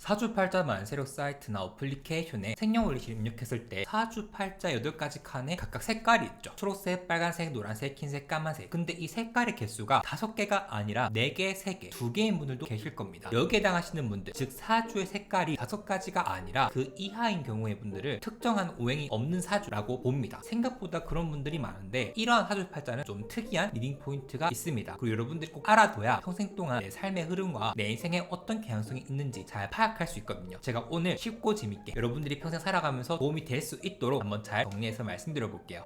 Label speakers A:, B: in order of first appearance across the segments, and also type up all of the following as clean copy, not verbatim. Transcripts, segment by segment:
A: 사주팔자 만세력 사이트나 어플리케이션에 생년월일을 입력했을 때 사주팔자 8가지 칸에 각각 색깔이 있죠. 초록색, 빨간색, 노란색, 흰색, 까만색. 근데 이 색깔의 개수가 5개가 아니라 4개, 3개, 2개인 분들도 계실 겁니다. 여기에 해당하시는 분들, 즉 사주의 색깔이 5가지가 아니라 그 이하인 경우의 분들을 특정한 오행이 없는 사주라고 봅니다. 생각보다 그런 분들이 많은데 이러한 사주팔자는 좀 특이한 리딩 포인트가 있습니다. 그리고 여러분들이 꼭 알아둬야 평생 동안 내 삶의 흐름과 내 인생에 어떤 경향성이 있는지 잘 파악할 수 있거든요. 제가 오늘 쉽고 재밌게 여러분들이 평생 살아가면서 도움이 될 수 있도록 한번 잘 정리해서 말씀드려 볼게요.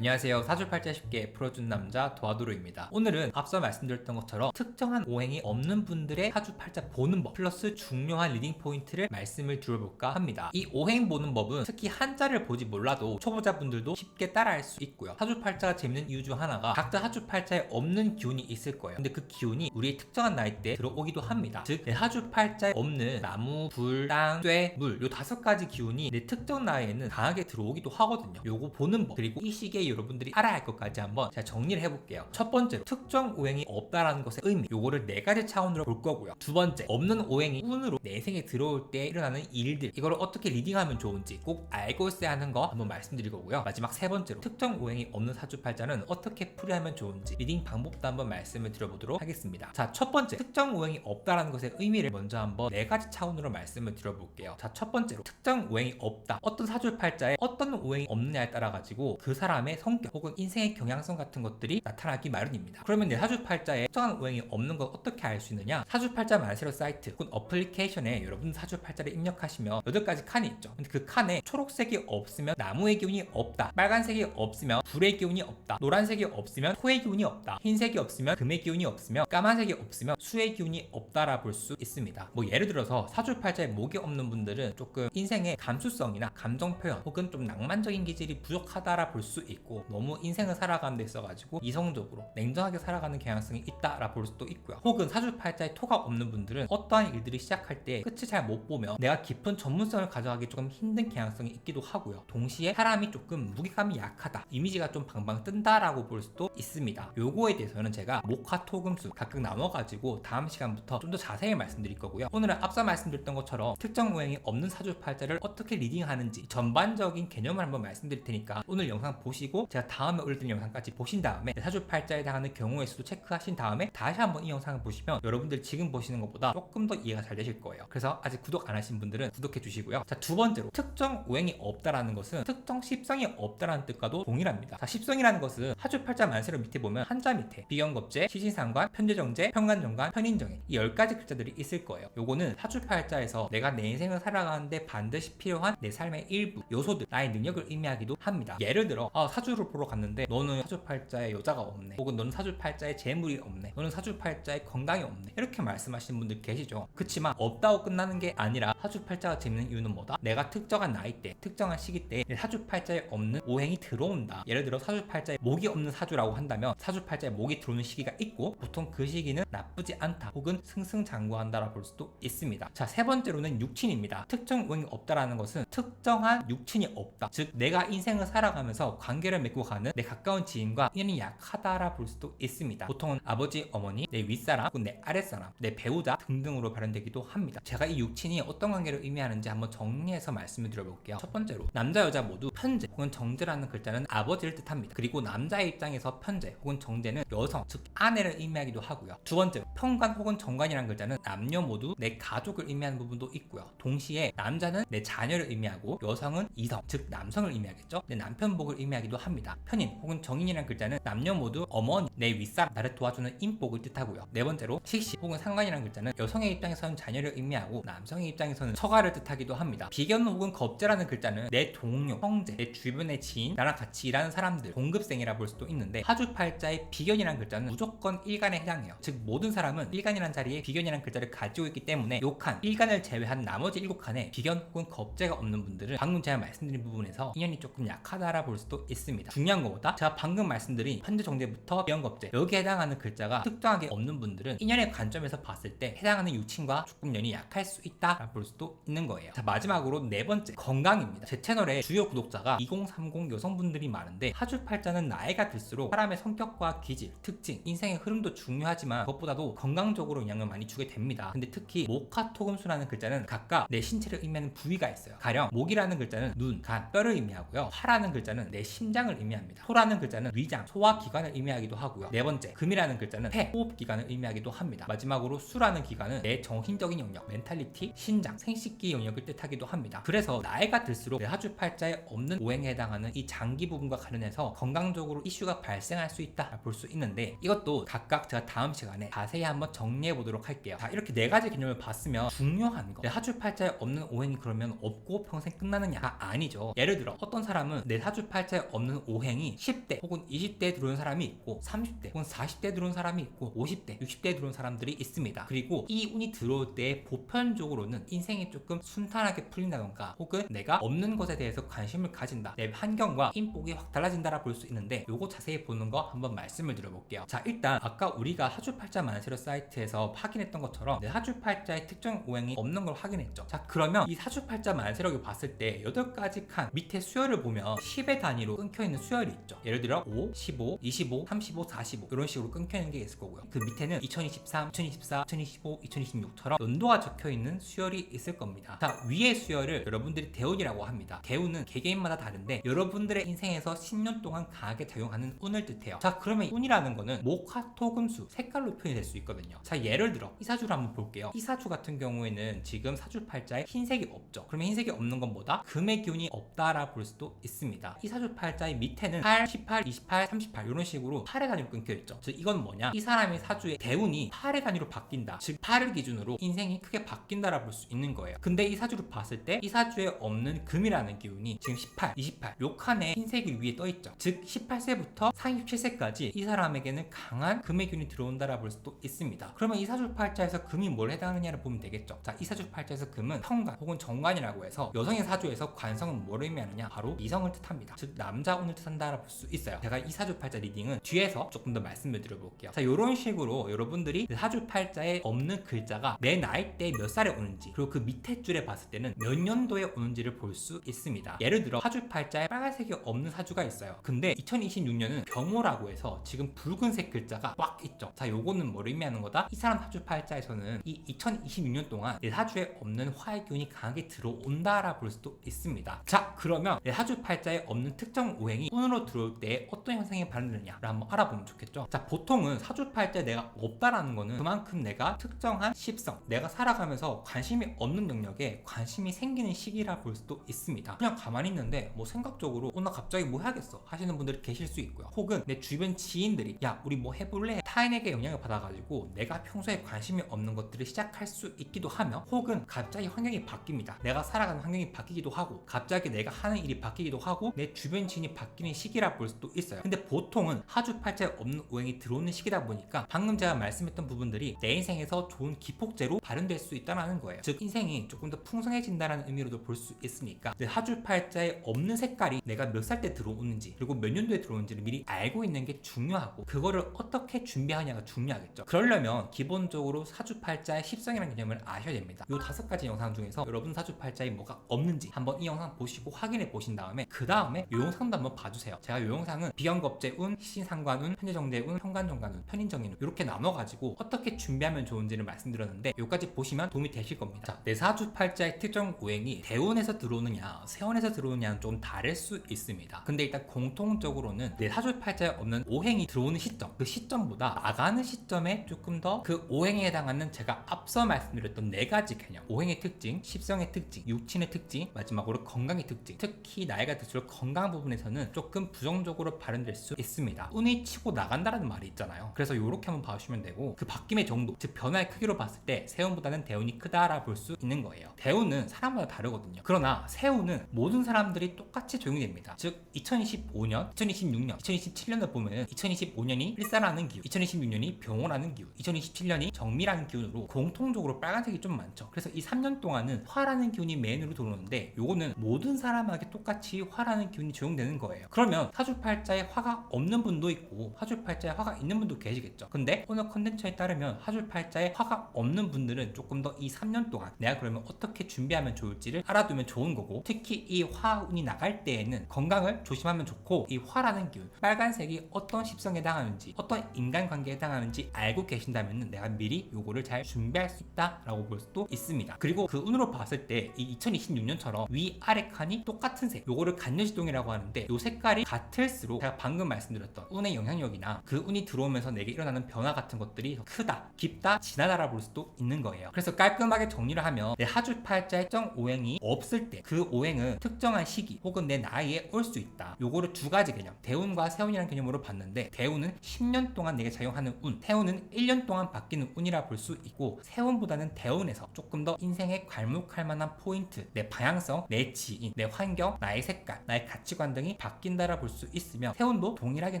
A: 안녕하세요. 사주팔자 쉽게 풀어준 남자 도와도로입니다. 오늘은 앞서 말씀드렸던 것처럼 특정한 오행이 없는 분들의 사주팔자 보는 법 플러스 중요한 리딩 포인트를 말씀을 드려볼까 합니다. 이 오행 보는 법은 특히 한자를 보지 몰라도 초보자분들도 쉽게 따라할 수 있고요. 사주팔자가 재밌는 이유 중 하나가 각자 사주팔자에 없는 기운이 있을 거예요. 근데 그 기운이 우리의 특정한 나이대에 들어오기도 합니다. 즉 내 사주팔자에 없는 나무, 불, 땅, 쇠, 물 요 5가지 기운이 내 특정 나이에는 강하게 들어오기도 하거든요. 요거 보는 법 그리고 이 시기에 여러분들이 알아야 할 것까지 한번 제가 정리를 해볼게요. 첫 번째로 특정 오행이 없다라는 것의 의미 요거를 4가지 차원으로 볼 거고요. 두 번째 없는 오행이 운으로 내 생에 들어올 때 일어나는 일들 이거를 어떻게 리딩하면 좋은지 꼭 알고 있어야 하는 거 한번 말씀드릴 거고요. 마지막 세 번째로 특정 오행이 없는 사주팔자는 어떻게 풀이하면 좋은지 리딩 방법도 한번 말씀을 드려보도록 하겠습니다. 자, 첫 번째 특정 오행이 없다라는 것의 의미를 먼저 한번 4가지 차원으로 말씀을 드려볼게요. 자, 첫 번째로 특정 오행이 없다. 어떤 사주팔자에 어떤 오행이 없느냐에 따라 가지고 그 사람의 성격 혹은 인생의 경향성 같은 것들이 나타나기 마련입니다. 그러면 내 사주팔자에 특정한 오행이 없는 걸 어떻게 알 수 있느냐? 사주팔자 만세력 사이트 혹은 어플리케이션에 여러분 사주팔자를 입력하시면 8가지 칸이 있죠. 근데 그 칸에 초록색이 없으면 나무의 기운이 없다, 빨간색이 없으면 불의 기운이 없다, 노란색이 없으면 토의 기운이 없다, 흰색이 없으면 금의 기운이 없으면 까만색이 없으면 수의 기운이 없다라 볼 수 있습니다. 뭐 예를 들어서 사주팔자에 목이 없는 분들은 조금 인생의 감수성이나 감정 표현 혹은 좀 낭만적인 기질이 부족하다라 볼 수 있고 너무 인생을 살아가는 데 있어가지고 이성적으로 냉정하게 살아가는 경향성이 있다라 볼 수도 있고요. 혹은 사주팔자에 토가 없는 분들은 어떠한 일들이 시작할 때 끝을 잘 못 보면 내가 깊은 전문성을 가져가기 조금 힘든 경향성이 있기도 하고요. 동시에 사람이 조금 무게감이 약하다, 이미지가 좀 방방 뜬다라고 볼 수도 있습니다. 요거에 대해서는 제가 목화 토금수 각각 나눠가지고 다음 시간부터 좀 더 자세히 말씀드릴 거고요. 오늘은 앞서 말씀드렸던 것처럼 특정 오행이 없는 사주팔자를 어떻게 리딩하는지 전반적인 개념을 한번 말씀드릴 테니까 오늘 영상 보시고 제가 다음에 올려드린 영상까지 보신 다음에 사주팔자에 해당하는 경우의 수도 체크하신 다음에 다시 한번 이 영상을 보시면 여러분들 지금 보시는 것보다 조금 더 이해가 잘 되실 거예요. 그래서 아직 구독 안 하신 분들은 구독해 주시고요. 자, 두 번째로 특정 오행이 없다라는 것은 특정 십성이 없다라는 뜻과도 동일합니다. 자, 십성이라는 것은 사주팔자 만세력 밑에 보면 한자 밑에 비견겁재, 시신상관, 편재정재, 평간정관, 편인정해 이 10가지 글자들이 있을 거예요. 요거는 사주팔자에서 내가 내 인생을 살아가는데 반드시 필요한 내 삶의 일부 요소들, 나의 능력을 의미하기도 합니다. 예를 들어 사주를 보러 갔는데 너는 사주팔자에 여자가 없네, 혹은 너는 사주팔자에 재물이 없네, 너는 사주팔자에 건강이 없네, 이렇게 말씀하시는 분들 계시죠. 그치만 없다고 끝나는 게 아니라 사주팔자가 재밌는 이유는 뭐다? 내가 특정한 나이대, 특정한 시기 때 사주팔자에 없는 오행이 들어온다. 예를 들어 사주팔자에 목이 없는 사주라고 한다면 사주팔자에 목이 들어오는 시기가 있고 보통 그 시기는 나쁘지 않다 혹은 승승장구한다라 볼 수도 있습니다. 자, 세 번째로는 육친입니다. 특정 오행이 없다라는 것은 특정한 육친이 없다, 즉 내가 인생을 살아가면서 관계를 맺고 가는 내 가까운 지인과 인연이 약하다라 볼 수도 있습니다. 보통은 아버지, 어머니, 내 윗사람, 혹은 내 아랫사람, 내 배우자 등등으로 발현되기도 합니다. 제가 이 육친이 어떤 관계를 의미하는지 한번 정리해서 말씀을 드려볼게요. 첫 번째로 남자, 여자 모두 편재 혹은 정제라는 글자는 아버지를 뜻합니다. 그리고 남자의 입장에서 편재 혹은 정제는 여성, 즉 아내를 의미하기도 하고요. 두 번째로 편관 혹은 정관이라는 글자는 남녀 모두 내 가족을 의미하는 부분도 있고요. 동시에 남자는 내 자녀를 의미하고 여성은 이성, 즉 남성을 의미하겠죠. 내 남편복을 의미하기도 합니다. 편인 혹은 정인이라는 글자는 남녀 모두 어머니, 내 윗사람, 나를 도와주는 인복을 뜻하고요. 네 번째로 식시 혹은 상관이라는 글자는 여성의 입장에서는 자녀를 의미하고 남성의 입장에서는 처가를 뜻하기도 합니다. 비견 혹은 겁재라는 글자는 내 동료, 형제, 내 주변의 지인, 나랑 같이 일하는 사람들, 동급생이라 볼 수도 있는데 사주팔자의 비견이라는 글자는 무조건 일간에 해당해요. 즉 모든 사람은 일간이라는 자리에 비견이라는 글자를 가지고 있기 때문에 요 칸, 일간을 제외한 나머지 7칸에 비견 혹은 겁재가 없는 분들은 방금 제가 말씀드린 부분에서 인연이 조금 약하다라 볼 수도 있습니다. 있습니다. 중요한 것보다 제가 방금 말씀드린 편제정제부터 비연겁제 여기에 해당하는 글자가 특정하게 없는 분들은 인연의 관점에서 봤을 때 해당하는 유친과 죽음연이 약할 수 있다 볼 수도 있는 거예요. 자, 마지막으로 네 번째, 건강입니다. 제 채널에 주요 구독자가 2030 여성분들이 많은데 사주팔자는 나이가 들수록 사람의 성격과 기질, 특징, 인생의 흐름도 중요하지만 그것보다도 건강적으로 영향을 많이 주게 됩니다. 근데 특히 목화토금수라는 글자는 각각 내 신체를 의미하는 부위가 있어요. 가령 목이라는 글자는 눈, 간, 뼈를 의미하고요. 화라는 글자는 내 심장을 의미합니다. 토라는 글자는 위장, 소화기관을 의미하기도 하고요. 네 번째, 금이라는 글자는 폐, 호흡기관을 의미하기도 합니다. 마지막으로 수라는 기관은 내 정신적인 영역, 멘탈리티, 신장, 생식기 영역을 뜻하기도 합니다. 그래서 나이가 들수록 내 사주팔자에 없는 오행에 해당하는 이 장기 부분과 관련해서 건강적으로 이슈가 발생할 수 있다 볼 수 있는데 이것도 각각 제가 다음 시간에 자세히 한번 정리해 보도록 할게요. 자, 이렇게 네 가지 개념을 봤으면 중요한 거, 내 사주팔자에 없는 오행이 그러면 없고 평생 끝나느냐가 아니죠. 예를 들어 어떤 사람은 내 사주팔자에 없는 오행이 10대 혹은 20대에 들어오는 사람이 있고 30대 혹은 40대에 들어오는 사람이 있고 50대, 60대에 들어오는 사람들이 있습니다. 그리고 이 운이 들어올 때 보편적으로는 인생이 조금 순탄하게 풀린다던가 혹은 내가 없는 것에 대해서 관심을 가진다, 내 환경과 인복이 확 달라진다라 볼 수 있는데 요거 자세히 보는 거 한번 말씀을 드려볼게요. 자, 일단 아까 우리가 사주팔자 만세력 사이트에서 확인했던 것처럼 내 사주팔자에 특정 오행이 없는 걸 확인했죠. 자, 그러면 이 사주팔자 만세력을 봤을 때 8가지 칸 밑에 수열을 보면 10의 단위로 끊겨있는 수열이 있죠. 예를 들어 5, 15, 25, 35, 45 이런 식으로 끊겨있는 게 있을 거고요. 그 밑에는 2023, 2024, 2025, 2026처럼 연도가 적혀있는 수열이 있을 겁니다. 자, 위의 수열을 여러분들이 대운이라고 합니다. 대운은 개개인마다 다른데 여러분들의 인생에서 10년 동안 강하게 작용하는 운을 뜻해요. 자, 그러면 운이라는 거는 목화토금수 색깔로 표현이 될 수 있거든요. 자, 예를 들어 이 사주를 한번 볼게요. 이 사주 같은 경우에는 지금 사주팔자에 흰색이 없죠. 그러면 흰색이 없는 건 뭐다? 금의 기운이 없다라 볼 수도 있습니다. 이 사주팔자의 밑에는 8, 18, 28, 38 이런 식으로 8의 단위로 끊겨있죠. 즉 이건 뭐냐? 이 사람의 사주의 대운이 8의 단위로 바뀐다. 즉 8을 기준으로 인생이 크게 바뀐다라 볼 수 있는 거예요. 근데 이 사주를 봤을 때 이 사주에 없는 금이라는 기운이 지금 18, 28 요 칸에 흰색이 위에 떠있죠. 즉 18세부터 47세까지 이 사람에게는 강한 금의 기운이 들어온다라 볼 수도 있습니다. 그러면 이 사주팔자에서 금이 뭘 해당하느냐를 보면 되겠죠. 자, 이 사주팔자에서 금은 편관 혹은 정관이라고 해서 여성의 사주에서 관성은 뭘 의미하느냐? 바로 이성을 뜻합니다. 즉 남자 운을 뜻한다라 볼 수 있어요. 제가 이 사주팔자 리딩은 뒤에서 조금 더 말씀을 드려볼게요. 자, 이런 식으로 여러분들이 사주팔자에 없는 글자가 내 나이대 몇 살에 오는지 그리고 그 밑에 줄에 봤을 때는 몇 년도에 오는지를 볼 수 있습니다. 예를 들어 사주팔자에 빨간색이 없는 사주가 있어요. 근데 2026년은 병호라고 해서 지금 붉은색 글자가 꽉 있죠. 자, 요거는 뭘 의미하는 거다? 이 사람 사주팔자에서는 이 2026년 동안 내 사주에 없는 화의 기운이 강하게 들어온다라 볼 수도 있습니다. 자, 그러면 내 사주팔자에 없는 특정 오행이 운으로 들어올 때 어떤 현상이 발생되느냐를 한번 알아보면 좋겠죠. 자, 보통은 사주팔자에 내가 없다라는 거는 그만큼 내가 특정한 십성, 내가 살아가면서 관심이 없는 영역에 관심이 생기는 시기라 볼 수도 있습니다. 그냥 가만히 있는데 뭐 생각적으로 나 갑자기 뭐 해야겠어 하시는 분들이 계실 수 있고요. 혹은 내 주변 지인들이 야 우리 뭐 해볼래? 타인에게 영향을 받아가지고 내가 평소에 관심이 없는 것들을 시작할 수 있기도 하며 혹은 갑자기 환경이 바뀝니다. 내가 살아가는 환경이 바뀌기도 하고 갑자기 내가 하는 일이 바뀌기도 하고 내 주변 지인이 바뀌는 시기라 볼 수도 있어요. 근데 보통은 사주팔자에 없는 오행이 들어오는 시기다 보니까 방금 제가 말씀했던 부분들이 내 인생에서 좋은 기폭제로 발현될 수 있다는 거예요. 즉 인생이 조금 더 풍성해진다는 의미로도 볼 수 있으니까 내 사주팔자에 없는 색깔이 내가 몇 살 때 들어오는지 그리고 몇 년도에 들어오는지를 미리 알고 있는 게 중요하고 그거를 어떻게 준비하냐가 중요하겠죠. 그러려면 기본적으로 사주팔자의 십성이라는 개념을 아셔야 됩니다. 이 5가지 영상 중에서 여러분 사주팔자에 뭐가 없는지 한번 이 영상 보시고 확인해 보신 다음에 그 다음에 이 영상도 한번 봐주세요. 제가 이 영상은 비견겁제운, 신상관운, 편제정제운, 현관정관운, 편인정인운 이렇게 나눠가지고 어떻게 준비하면 좋은지를 말씀드렸는데 여기까지 보시면 도움이 되실 겁니다. 자, 내 사주팔자의 특정 오행이 대운에서 들어오느냐 세운에서 들어오느냐는 좀 다를 수 있습니다. 근데 일단 공통적으로는 내 사주팔자에 없는 오행이 들어오는 시점, 그 시점보다 나가는 시점에 조금 더 그 오행에 해당하는 제가 앞서 말씀드렸던 4가지 개념, 오행의 특징, 십성의 특징, 육친의 특징, 마지막으로 건강의 특징, 특히 나이가 들수록 건강 부분에서는 조금 부정적으로 발현될 수 있습니다. 운이 치고 나간다라는 말이 있잖아요. 그래서 이렇게 한번 봐주시면 되고 그 바뀜의 정도, 즉 변화의 크기로 봤을 때 세운보다는 대운이 크다라 볼 수 있는 거예요. 대운은 사람마다 다르거든요. 그러나 세운은 모든 사람들이 똑같이 적용이 됩니다. 즉 2025년, 2026년, 2027년을 보면 2025년이 일사라는 기운, 2026년이 병호라는 기운, 2027년이 정미라는 기운으로 공통적으로 빨간색이 좀 많죠. 그래서 이 3년 동안은 화라는 기운이 메인으로 들어오는데 요거는 모든 사람에게 똑같이 화라는 기운이 적용되는 있는 거예요. 그러면 사주팔자에 화가 없는 분도 있고 사주팔자에 화가 있는 분도 계시겠죠. 근데 오늘 컨텐츠에 따르면 사주팔자에 화가 없는 분들은 조금 더 이 3년 동안 내가 그러면 어떻게 준비하면 좋을지를 알아두면 좋은 거고, 특히 이 화운이 나갈 때에는 건강을 조심하면 좋고, 이 화라는 기운, 빨간색이 어떤 십성에 해당하는지 어떤 인간관계에 해당하는지 알고 계신다면 내가 미리 요거를 잘 준비할 수 있다라고 볼 수도 있습니다. 그리고 그 운으로 봤을 때 이 2026년처럼 위아래 칸이 똑같은 색, 요거를 간녀지동이라고 하는데, 요 색깔이 같을수록 제가 방금 말씀드렸던 운의 영향력이나 그 운이 들어오면서 내게 일어나는 변화 같은 것들이 더 크다, 깊다, 진하다라 볼 수도 있는 거예요. 그래서 깔끔하게 정리를 하면 내 하주팔자의 특정 오행이 없을 때 그 오행은 특정한 시기 혹은 내 나이에 올 수 있다. 요거를 두 가지 개념, 대운과 세운이라는 개념으로 봤는데, 대운은 10년 동안 내게 작용하는 운, 세운은 1년 동안 바뀌는 운이라 볼 수 있고, 세운보다는 대운에서 조금 더 인생에 괄목할 만한 포인트, 내 방향성, 내 지인, 내 환경, 나의 색깔, 나의 가치관 등이 바뀐다라 볼 수 있으며, 세운도 동일하긴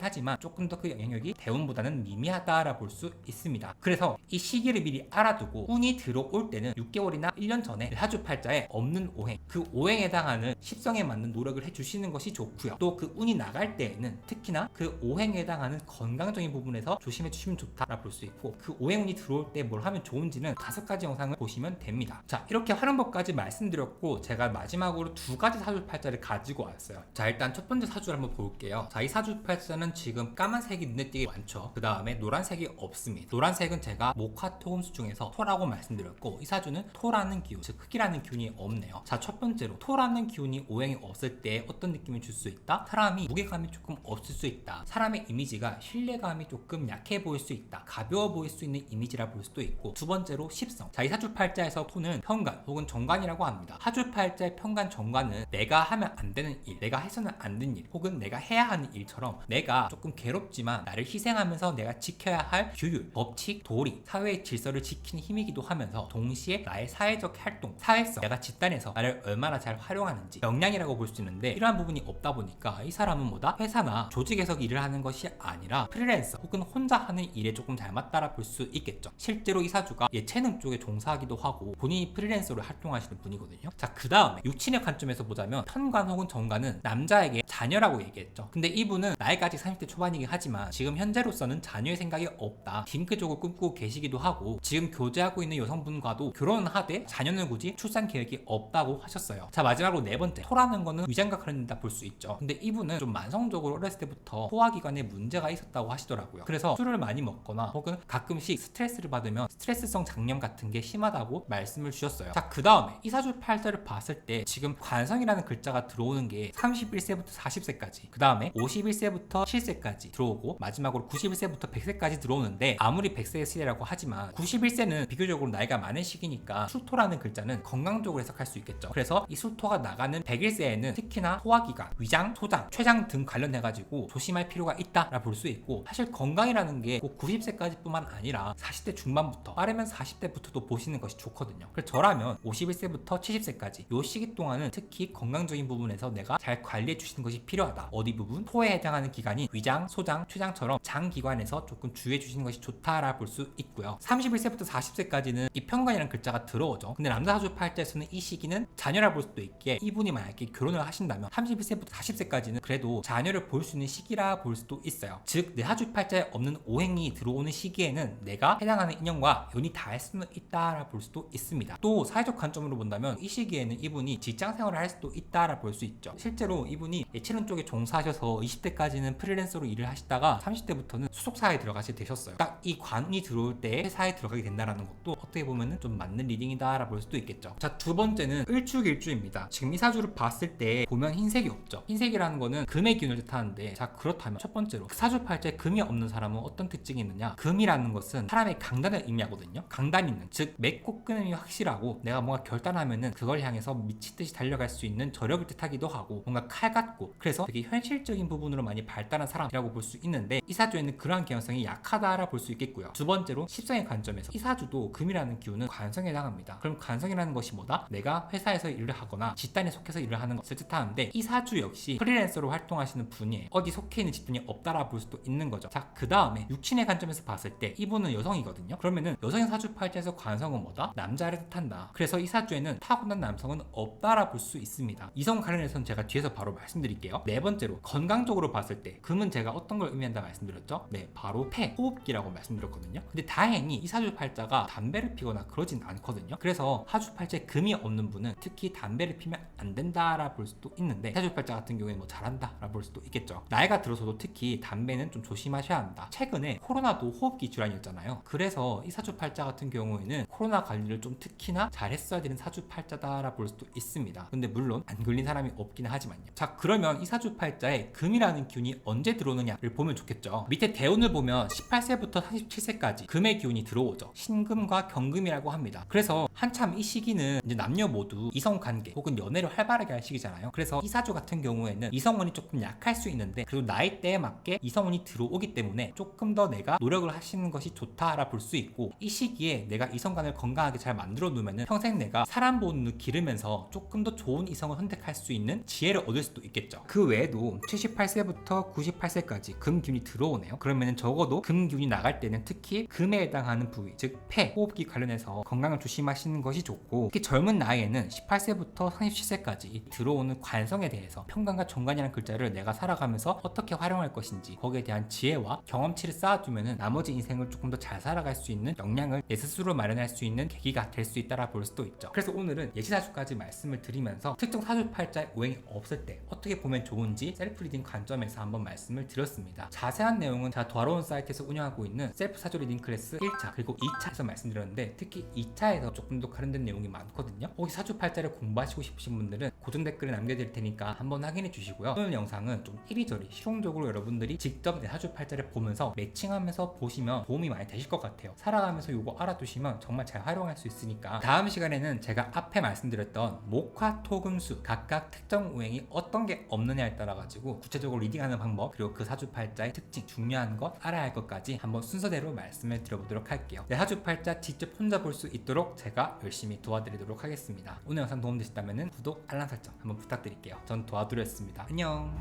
A: 하지만 조금 더 그 영향력이 대운보다는 미미하다라 볼 수 있습니다. 그래서 이 시기를 미리 알아두고 운이 들어올 때는 6개월이나 1년 전에 하주팔자에 없는 오행, 그 오행에 해당하는 십성에 맞는 노력을 해주시는 것이 좋고요. 또 그 운이 나갈 때에는 특히나 그 오행에 해당하는 건강적인 부분에서 조심해 주시면 좋다라 볼 수 있고, 그 오행운이 들어올 때 뭘 하면 좋은지는 5가지 영상을 보시면 됩니다. 자, 이렇게 하는 법까지 말씀드렸고, 제가 마지막으로 2가지 사주팔자를 가지고 왔어요. 자, 일단 첫 번째 사주를 한번 볼게요. 자, 이 사주팔자는 지금 까만색이 눈에 띄게 많죠. 그 다음에 노란색이 없습니다. 노란색은 제가 목화토금수 중에서 토라고 말씀드렸고, 이 사주는 토라는 기운, 즉 흑이라는 기운이 없네요. 자, 첫 번째로 토라는 기운이 오행이 없을 때 어떤 느낌을 줄 수 있다? 사람이 무게감이 조금 없을 수 있다. 사람의 이미지가 신뢰감이 조금 약해 보일 수 있다. 가벼워 보일 수 있는 이미지라 볼 수도 있고, 두 번째로 십성. 자, 이 사주팔자에서 토는 편관 혹은 정관이라고 합니다. 사주팔자의 편관, 정관은 내가 하면 안 되는 일, 내가 해서는 안 되는 일, 혹은 내가 해야 하는 일처럼 내가 조금 괴롭지만 나를 희생하면서 내가 지켜야 할 규율, 법칙, 도리, 사회의 질서를 지키는 힘이기도 하면서, 동시에 나의 사회적 활동, 사회성, 내가 집단에서 나를 얼마나 잘 활용하는지 역량이라고 볼 수 있는데, 이러한 부분이 없다 보니까 이 사람은 뭐다? 회사나 조직에서 일을 하는 것이 아니라 프리랜서 혹은 혼자 하는 일에 조금 잘 맞다라 볼 수 있겠죠. 실제로 이 사주가 예체능 쪽에 종사하기도 하고 본인이 프리랜서로 활동하시는 분이거든요. 자, 그 다음에 육친의 관점에서 보자면 편관 혹은 정관은 남자에게 자녀라고 얘기했죠. 근데 이분은 나이가 아직 30대 초반이긴 하지만 지금 현재로서는 자녀의 생각이 없다, 딩크족을 꿈꾸고 계시기도 하고, 지금 교제하고 있는 여성분과도 결혼을 하되 자녀는 굳이 출산 계획이 없다고 하셨어요. 자, 마지막으로 네 번째, 토라는 거는 위장과 관련된다 볼 수 있죠. 근데 이분은 좀 만성적으로 어렸을 때부터 소화기관에 문제가 있었다고 하시더라고요. 그래서 술을 많이 먹거나 혹은 가끔씩 스트레스를 받으면 스트레스성 장염 같은 게 심하다고 말씀을 주셨어요. 자, 그 다음에 이 사주팔자를 봤을 때 지금 관성이라는 글자가 들어오는 게 31세부터 40세까지, 그 다음에 51세부터 7세까지 들어오고, 마지막으로 91세부터 100세까지 들어오는데, 아무리 100세의 시대라고 하지만 91세는 비교적으로 나이가 많은 시기니까 술토라는 글자는 건강적으로 해석할 수 있겠죠. 그래서 이 술토가 나가는 101세에는 특히나 소화기관, 위장, 소장, 췌장 등 관련해가지고 조심할 필요가 있다라 볼 수 있고, 사실 건강이라는 게 꼭 90세까지 뿐만 아니라 40대 중반부터, 빠르면 40대부터도 보시는 것이 좋거든요. 그래서 저라면 51세부터 70세까지 요 시기 동안은 특히 건강적인 부분에서 내가 잘 관리해 주시는 것이 필요하다. 어디 부분? 토에 해당하는 기관이 위장, 소장, 췌장처럼 장기관에서 조금 주의해 주시는 것이 좋다라 볼 수 있고요. 31세부터 40세까지는 이 편관이라는 글자가 들어오죠. 근데 남자 사주팔자에서는 이 시기는 자녀라 볼 수도 있게, 이분이 만약에 결혼을 하신다면 31세부터 40세까지는 그래도 자녀를 볼 수 있는 시기라 볼 수도 있어요. 즉, 내 사주팔자에 없는 오행이 들어오는 시기에는 내가 해당하는 인연과 연이 닿을 수는 있다라 볼 수도 있습니다. 또 사회적 관점으로 본다면 이 시기에는 이분이 직장 생활을 할 수도 있다라 볼 수 있죠. 실제로 이분이 예체능 쪽에 종사하셔서 20대까지는 프리랜서로 일을 하시다가 30대부터는 소속사에 들어가시게 되셨어요. 딱 이 관운이 들어올 때 회사에 들어가게 된다는 것도 어떻게 보면 좀 맞는 리딩이다라 볼 수도 있겠죠. 자, 두 번째는 을축일주입니다. 지금 이 사주를 봤을 때 보면 흰색이 없죠. 흰색이라는 거는 금의 기운을 뜻하는데, 자, 그렇다면 첫 번째로 사주팔자에 금이 없는 사람은 어떤 특징이 있느냐? 금이라는 것은 사람의 강단을 의미하거든요. 강단 있는, 즉 맺고 끊음이 확실하고, 내가 뭔가 결단하면은 그걸 향해서 미치듯이 달려갈 수 있는 저력을 뜻하기도 하고, 뭔가 칼 같고, 그래서 되게 현실적인 부분으로 많이 발달한 사람이라고 볼 수 있는데, 이 사주에는 그러한 개연성이 약하다라 볼 수 있겠고요. 두 번째로 십성의 관점에서 이 사주도 금이라는 기운은 관성에 해당합니다. 그럼 관성이라는 것이 뭐다? 내가 회사에서 일을 하거나 집단에 속해서 일을 하는 것을 뜻하는데, 이 사주 역시 프리랜서로 활동하시는 분이 어디 속해 있는 집단이 없다라 볼 수도 있는 거죠. 자, 그 다음에 육친의 관점에서 봤을 때 이분은 여성이거든요. 그러면은 여성의 사주팔자에서 관성은 뭐다? 남자를 뜻한다. 그래서 이 사주에는 타고난 남성은 없다라 볼 수 있습니다. 이성 관련해서는 제가 뒤에서 바로 말씀드릴게요. 말씀드릴게요. 네 번째로 건강적으로 봤을 때 금은 제가 어떤 걸 의미한다 말씀드렸죠? 네, 바로 폐, 호흡기라고 말씀드렸거든요. 근데 다행히 이 사주팔자가 담배를 피거나 그러진 않거든요. 그래서 사주팔자에 금이 없는 분은 특히 담배를 피면 안 된다라 볼 수도 있는데, 사주팔자 같은 경우에는 뭐 잘한다라 볼 수도 있겠죠. 나이가 들어서도 특히 담배는 좀 조심하셔야 한다. 최근에 코로나도 호흡기 질환이었잖아요. 그래서 이 사주팔자 같은 경우에는 코로나 관리를 좀 특히나 잘했어야 되는 사주팔자다라 볼 수도 있습니다. 근데 물론 안 걸린 사람이 없긴 하지만요. 자, 그러면 이 사주팔자에 금이라는 기운이 언제 들어오느냐를 보면 좋겠죠. 밑에 대운을 보면 18세부터 37세까지 금의 기운이 들어오죠. 신금과 경금이라고 합니다. 그래서 한참 이 시기는 이제 남녀 모두 이성 관계 혹은 연애를 활발하게 할 시기잖아요. 그래서 이 사주 같은 경우에는 이성운이 조금 약할 수 있는데, 그래도 나이대에 맞게 이성운이 들어오기 때문에 조금 더 내가 노력을 하시는 것이 좋다라 볼 수 있고, 이 시기에 내가 이성관을 건강하게 잘 만들어 놓으면 평생 내가 사람 보는 눈 기르면서 조금 더 좋은 이성을 선택할 수 있는 지혜를 얻을 수도 있겠죠. 그 외에도 78세부터 98세까지 금 기운이 들어오네요. 그러면 적어도 금 기운이 나갈 때는 특히 금에 해당하는 부위, 즉 폐, 호흡기 관련해서 건강을 조심하시는 것이 좋고, 특히 젊은 나이에는 18세부터 37세까지 들어오는 관성에 대해서 편관과 정관이라는 글자를 내가 살아가면서 어떻게 활용할 것인지 거기에 대한 지혜와 경험치를 쌓아두면 나머지 인생을 조금 더 잘 살아갈 수 있는 역량을 내 스스로 마련할 수 있는 계기가 될 수 있다라 볼 수도 있죠. 그래서 오늘은 예시사주까지 말씀을 드리면서 특정 사주팔자에 오행이 없을 때 어떻게 보면 좋은지 셀프 리딩 관점에서 한번 말씀을 드렸습니다. 자세한 내용은 제가 도와로운 사이트에서 운영하고 있는 셀프 사주 리딩 클래스 1차 그리고 2차에서 말씀드렸는데, 특히 2차에서 조금 더 관련된 내용이 많거든요. 혹시 사주팔자를 공부하시고 싶으신 분들은 고정 댓글에 남겨드릴 테니까 한번 확인해 주시고요. 오늘 영상은 좀 이리저리 실용적으로 여러분들이 직접 내 사주팔자를 보면서 매칭하면서 보시면 도움이 많이 되실 것 같아요. 살아가면서 이거 알아두시면 정말 잘 활용할 수 있으니까, 다음 시간에는 제가 앞에 말씀드렸던 목화, 토, 금, 수 각각 특정 오행이 어떤 게 없느냐에 따라 가지고 구체적으로 리딩하는 방법, 그리고 그 사주팔자의 특징, 중요한 것, 알아야 할 것까지 한번 순서대로 말씀을 드려보도록 할게요. 내 사주팔자 직접 혼자 볼 수 있도록 제가 열심히 도와드리도록 하겠습니다. 오늘 영상 도움되셨다면 구독, 알람 설정 한번 부탁드릴게요. 전 도와드렸습니다. 안녕.